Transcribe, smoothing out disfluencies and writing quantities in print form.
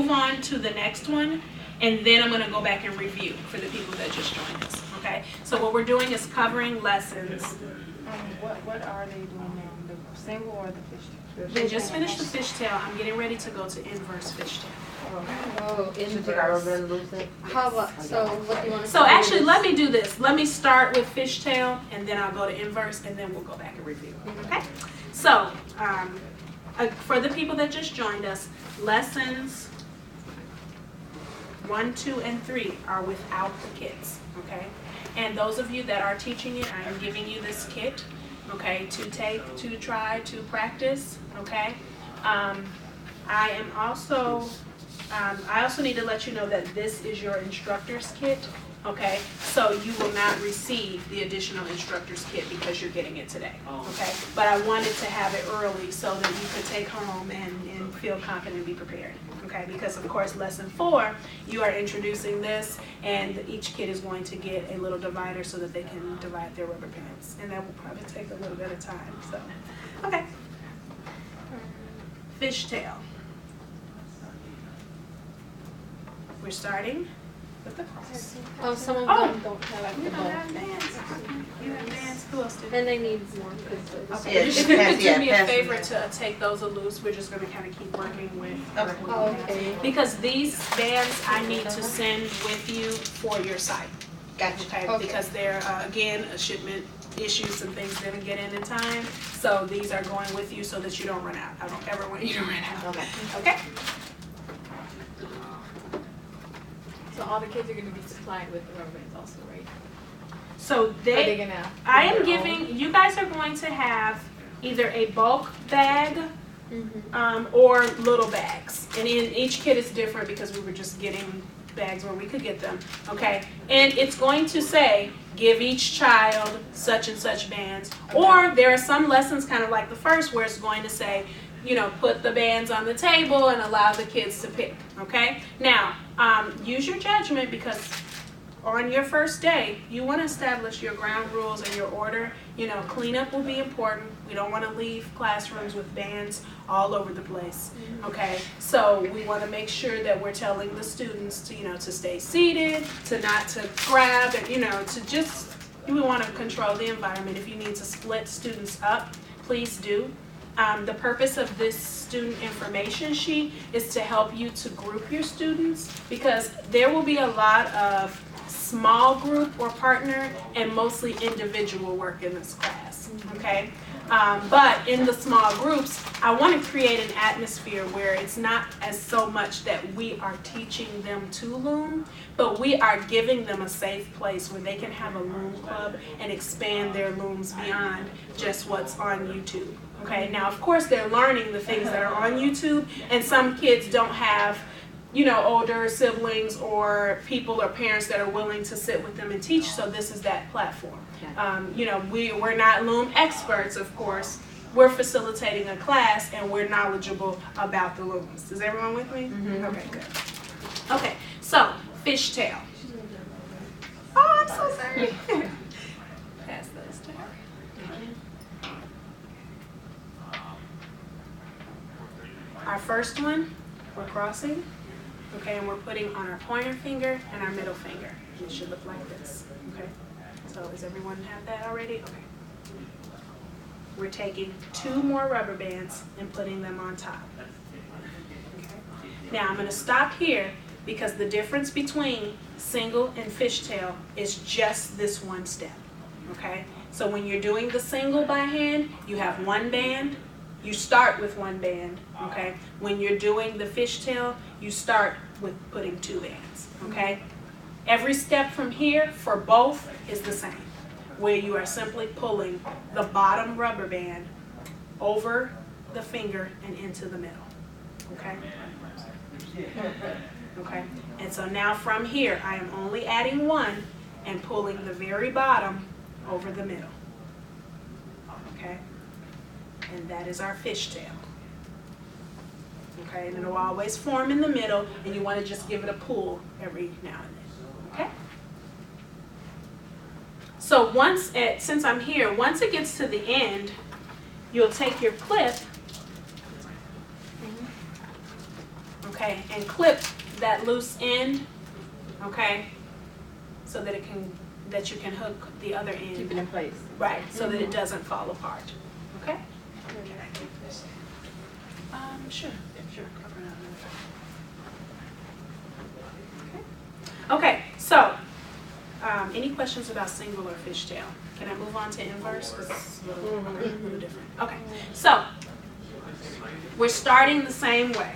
move on to the next one, and then I'm going to go back and review for the people that just joined us. Okay, so what we're doing is covering lessons. What are they doing now? The single or the fishtail? They just finished the fishtail. I'm getting ready to go to inverse fishtail. Oh, inverse. How about, so what do you want to So actually, let me do this. Let me start with fishtail, and then I'll go to inverse, and then we'll go back and review. Okay? So, for the people that just joined us, lessons 1, 2, and 3 are without the kits. Okay? And those of you that are teaching it, I am giving you this kit, okay, to take, to try, to practice. Okay? I also need to let you know that this is your instructor's kit, okay? So you will not receive the additional instructor's kit because you're getting it today, okay? But I wanted to have it early so that you could take home and feel confident and be prepared, okay? Because of course, lesson 4, you are introducing this, and each kid is going to get a little divider so that they can divide their rubber bands, and that will probably take a little bit of time, so. Okay. Fishtail. We're starting with the cross. Oh, some of them don't have You the don't bow. have bands. You have bands. Who else did? And they need more. Okay. Yeah, You're just going to pass- yeah, do me a pass favor them to take those loose. We're just going to kind of keep working with. Okay. Oh, okay. Because these bands I need to send with you for your site. Gotcha. Okay. Okay. Because they're again a shipment issues and things didn't get in time. So these are going with you so that you don't run out. I don't ever want you to run out. Okay. Okay. So all the kids are going to be supplied with the rubber bands also, right? So Are they they. going to? I am giving, you guys are going to have either a bulk bag or little bags. And in each kit is different because we were just getting bags where we could get them, okay? And it's going to say, give each child such and such bands. Or there are some lessons kind of like the first where it's going to say, you know, put the bands on the table and allow the kids to pick, okay? Now, use your judgment because on your first day, you want to establish your ground rules and your order. You know, cleanup will be important. We don't want to leave classrooms with bands all over the place, okay? So we want to make sure that we're telling the students to, you know, to stay seated, to not to grab, and, you know, to just, we want to control the environment. If you need to split students up, please do. The purpose of this student information sheet is to help you to group your students because there will be a lot of small group or partner and mostly individual work in this class, okay? But in the small groups, I want to create an atmosphere where it's not as so much that we are teaching them to loom, but we are giving them a safe place where they can have a loom club and expand their looms beyond just what's on YouTube. Okay, now of course they're learning the things that are on YouTube, and some kids don't have, you know, older siblings or people or parents that are willing to sit with them and teach, so this is that platform. You know, we're not loom experts, of course. We're facilitating a class and we're knowledgeable about the looms. Is everyone with me? Okay, good. Okay, so fishtail. Oh, I'm so sorry. Pass those down. Our first one, we're crossing, okay, and we're putting on our pointer finger and our middle finger. It should look like this, okay? So does everyone have that already? Okay. We're taking 2 more rubber bands and putting them on top. Okay. Now I'm going to stop here because the difference between single and fishtail is just this one step, okay? So when you're doing the single by hand, you have 1 band. You start with 1 band, okay? When you're doing the fishtail, you start with putting 2 bands, okay? Every step from here for both is the same, where you are simply pulling the bottom rubber band over the finger and into the middle, okay? Okay, and so now from here, I am only adding 1 and pulling the very bottom over the middle, okay? And that is our fishtail. Okay, and it'll always form in the middle, and you want to just give it a pull every now and then. Okay? So since I'm here, once it gets to the end, you'll take your clip, okay, and clip that loose end, okay, so that you can hook the other end. Keep it in place. Right, so that it doesn't fall apart, okay? Sure. Okay, so, any questions about single or fishtail? Can I move on to inverse? 'Cause it's a little different. Okay, so, we're starting the same way.